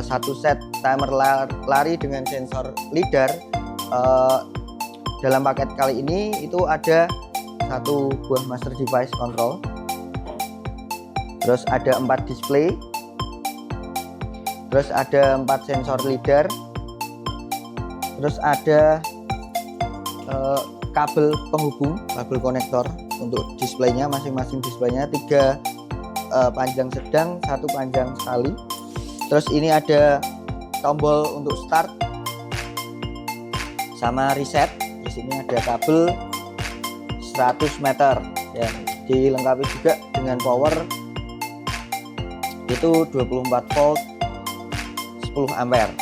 satu set timer lari dengan sensor LiDAR. Dalam paket kali ini itu ada satu buah master device control, terus ada 4 display, terus ada 4 sensor LiDAR, terus ada kabel penghubung, kabel konektor untuk displaynya, masing-masing displaynya 3 panjang sedang, 1 panjang sekali. Terus ini ada tombol untuk start sama reset. Di sini ada kabel 100 meter ya, dilengkapi juga dengan power itu 24 volt 10 ampere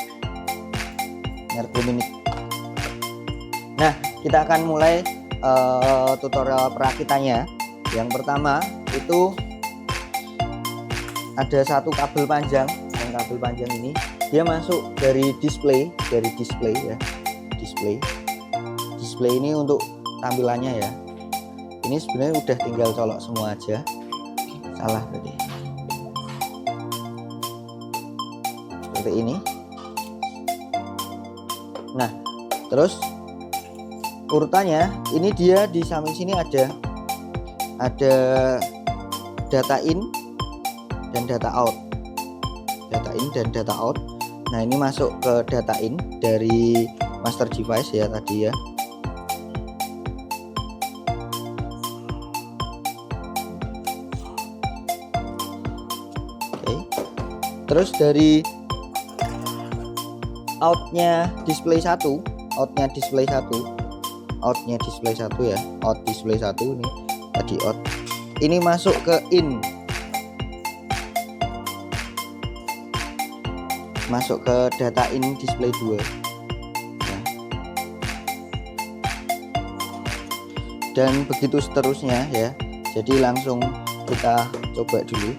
minute. Nah, kita akan mulai tutorial perakitannya. Yang pertama itu ada satu kabel panjang. Yang kabel panjang ini dia masuk dari display ya, display ini untuk tampilannya ya. Ini sebenarnya udah tinggal colok semua aja. Salah tadi. Seperti ini. Nah, terus urutannya ini dia di samping sini ada data in dan data out. Data in dan data out. Nah, ini masuk ke data in dari master device ya tadi ya. Oke. Terus dari outnya display 1 ya, out display 1 ini tadi out. Ini masuk ke in. Masuk ke data in display 2. Nah. Dan begitu seterusnya ya. Jadi langsung kita coba dulu.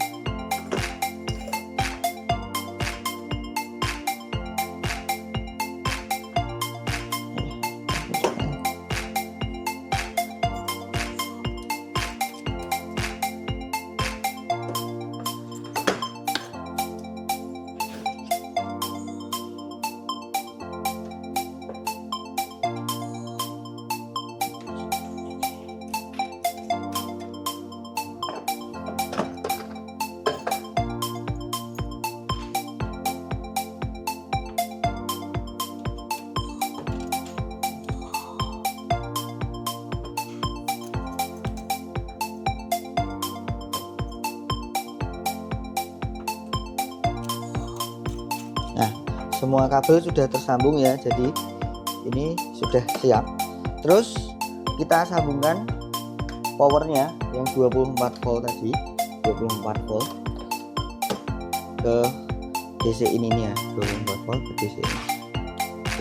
Nah, semua kabel sudah tersambung ya, jadi ini sudah siap. Terus kita sambungkan powernya yang 24 volt tadi, 24 volt ke DC ini nih ya, 24 volt ke DC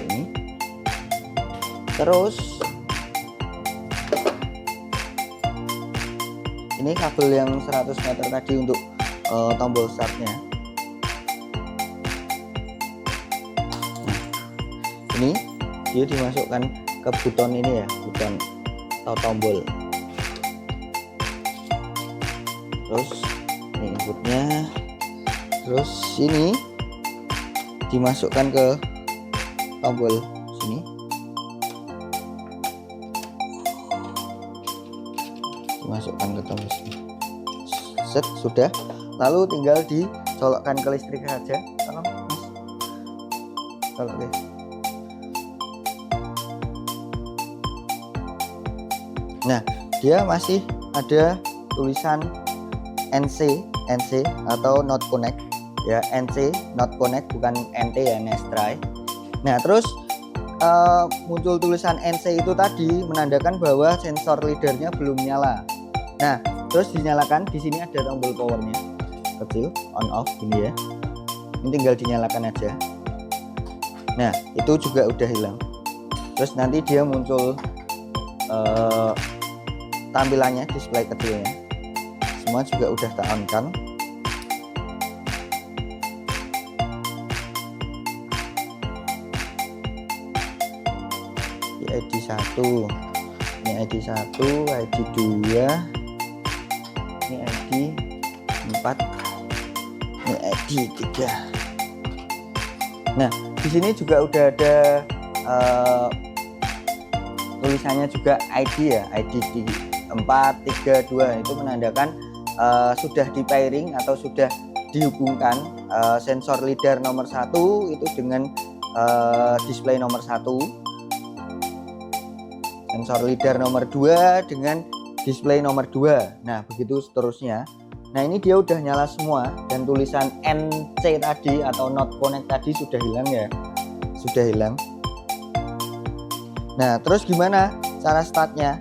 ini. Terus ini kabel yang 100 meter tadi untuk tombol startnya. Ini dia dimasukkan ke buton ini ya, buton atau tombol. Terus ini inputnya, terus ini dimasukkan ke tombol sini. Dimasukkan ke tombol sini. Set, sudah. Lalu tinggal dicolokkan ke listrik saja. Tolong Mas. Colok deh. Nah, dia masih ada tulisan NC atau not connect ya, NC not connect, bukan NT ya, next try. Nah, terus muncul tulisan NC itu tadi menandakan bahwa sensor LiDAR-nya belum nyala. Nah, terus dinyalakan, di sini ada tombol powernya kecil on off gini ya. Ini tinggal dinyalakan aja. Nah, itu juga udah hilang. Terus nanti dia muncul tampilannya, display kecilnya semua juga udah tak on kan. ID 1, ini ID 1, ID 2, ini ID 4, ini ID 3. Nah, di sini juga udah ada tulisannya juga ID ya, ID di 432 itu menandakan sudah di pairing atau sudah dihubungkan sensor LiDAR nomor 1 itu dengan display nomor 1, sensor LiDAR nomor 2 dengan display nomor 2. Nah, begitu seterusnya. Nah, ini dia udah nyala semua dan tulisan NC tadi atau not connect tadi sudah hilang ya. Sudah hilang. Nah, terus gimana cara startnya?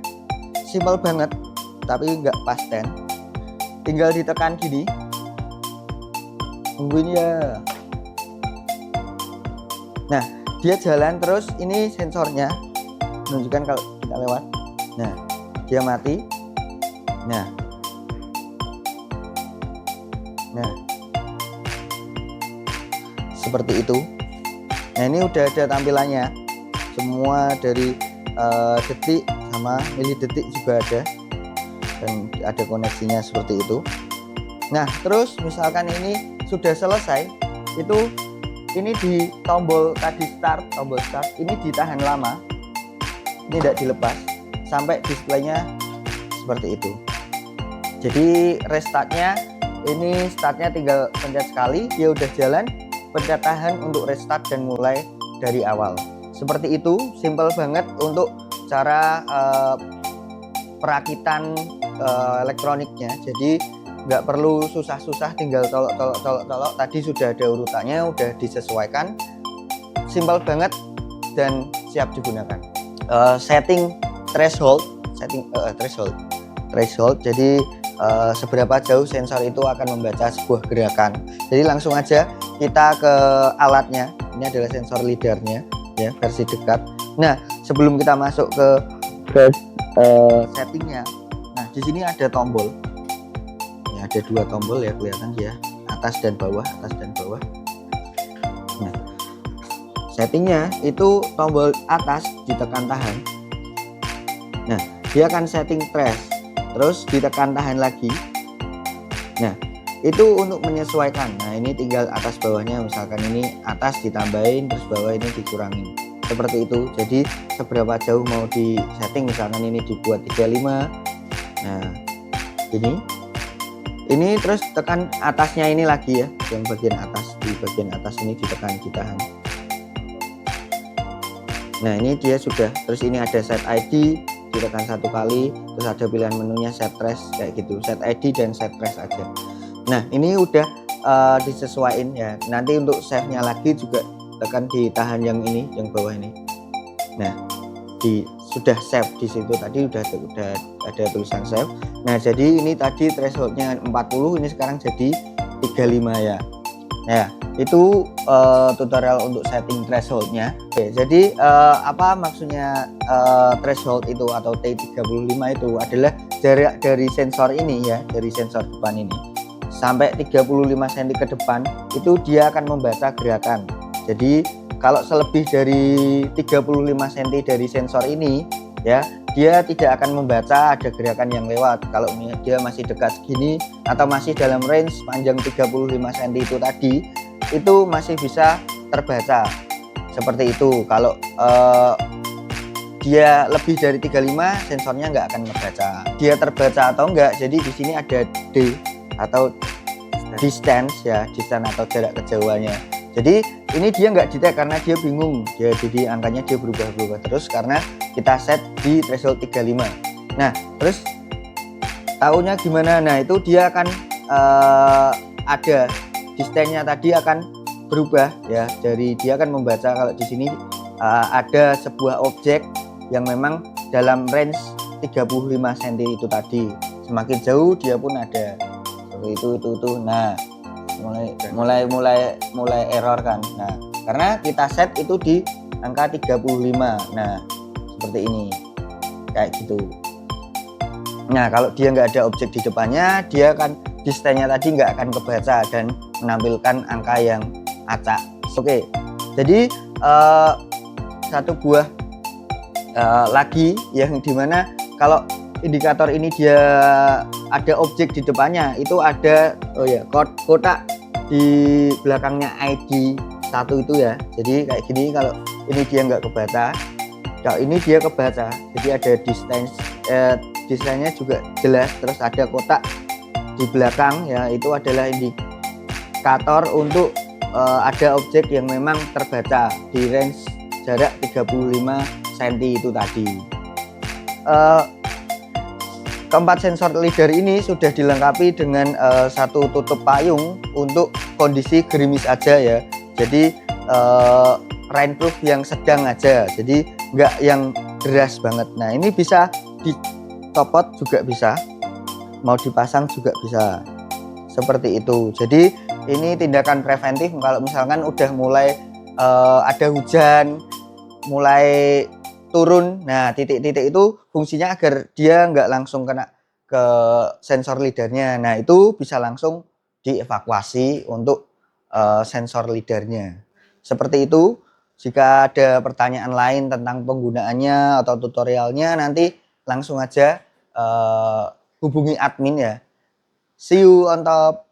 Simple banget, tapi nggak pasten. Tinggal ditekan gini. Tungguin ya. Nah, dia jalan terus. Ini sensornya menunjukkan kalau kita lewat. Nah, dia mati. Nah, seperti itu. Nah, ini udah ada tampilannya semua dari detik sama milidetik juga ada, dan ada koneksinya seperti itu. Nah, terus misalkan ini sudah selesai, itu ini di tombol tadi tombol start ini ditahan lama, ini tidak dilepas sampai displaynya seperti itu. Jadi restartnya ini startnya tinggal pencet sekali, dia udah jalan, pencet tahan untuk restart dan mulai dari awal. Seperti itu, simple banget untuk cara perakitan elektroniknya. Jadi nggak perlu susah-susah, tinggal colok. Tadi sudah ada urutannya, udah disesuaikan, simple banget dan siap digunakan. Setting threshold. Jadi seberapa jauh sensor itu akan membaca sebuah gerakan. Jadi langsung aja kita ke alatnya. Ini adalah sensor LiDAR-nya ya, versi dekat. Nah, sebelum kita masuk ke settingnya, nah di sini ada tombol. Ya, ada dua tombol ya, kelihatan ya, atas dan bawah, atas dan bawah. Nah, settingnya itu tombol atas ditekan tahan. Nah, dia akan setting trace, terus ditekan tahan lagi. Nah, itu untuk menyesuaikan. Nah, ini tinggal atas bawahnya, misalkan ini atas ditambahin, terus bawah ini dikurangin, seperti itu. Jadi seberapa jauh mau di setting, misalkan ini dibuat 35. Nah, ini terus tekan atasnya ini lagi ya, yang bagian atas, di bagian atas ini ditekan, ditahan. Nah, ini dia sudah. Terus ini ada set ID, ditekan satu kali, terus ada pilihan menunya set trace kayak gitu, set ID dan set trace aja. Nah, ini udah disesuaikan ya. Nanti untuk save-nya lagi juga tekan ditahan yang ini, yang bawah ini. Nah, sudah save di situ tadi, udah ada tulisan save. Nah, jadi ini tadi thresholdnya 40, ini sekarang jadi 35 ya. Nah, itu tutorial untuk setting thresholdnya. Oke, jadi apa maksudnya threshold itu atau T35 itu adalah jarak dari sensor ini ya, dari sensor depan ini sampai 35 cm ke depan, itu dia akan membaca gerakan. Jadi kalau selebih dari 35 cm dari sensor ini ya, dia tidak akan membaca ada gerakan yang lewat. Kalau dia masih dekat segini atau masih dalam range panjang 35 cm itu tadi, itu masih bisa terbaca seperti itu. Kalau dia lebih dari 35, sensornya nggak akan membaca. Dia terbaca atau enggak, jadi di sini ada D atau distance ya, distance atau jarak kejauhannya. Jadi ini dia nggak detect karena dia bingung, jadi angkanya dia berubah-ubah terus karena kita set di threshold 35. Nah, terus tahunya gimana? Nah, itu dia akan ada distance-nya tadi akan berubah ya, dari dia akan membaca kalau di sini ada sebuah objek yang memang dalam range 35 cm itu tadi. Semakin jauh dia pun ada. Itu. Nah, mulai error kan. Nah, karena kita set itu di angka 35. Nah, seperti ini. Kayak gitu. Nah, kalau dia nggak ada objek di depannya, dia akan distance-nya tadi nggak akan kebaca dan menampilkan angka yang acak. Oke. Jadi satu buah lagi yang dimana kalau indikator ini dia ada objek di depannya, itu ada kotak di belakangnya ID satu itu ya. Jadi kayak gini, kalau ini dia nggak kebaca, kalau ini dia kebaca. Jadi ada distance-nya juga jelas, terus ada kotak di belakang ya, itu adalah indikator untuk ada objek yang memang terbaca di range jarak 35 cm itu tadi. Keempat sensor LiDAR ini sudah dilengkapi dengan satu tutup payung untuk kondisi gerimis aja ya. Jadi rainproof yang sedang aja, jadi nggak yang deras banget. Nah ini bisa dicopot juga bisa, mau dipasang juga bisa, seperti itu. Jadi ini tindakan preventif kalau misalkan udah mulai ada hujan, mulai turun. Nah titik-titik itu fungsinya agar dia nggak langsung kena ke sensor LiDAR-nya. Nah itu bisa langsung dievakuasi untuk sensor LiDAR-nya. Seperti itu. Jika ada pertanyaan lain tentang penggunaannya atau tutorialnya, nanti langsung aja hubungi admin ya. See you on top.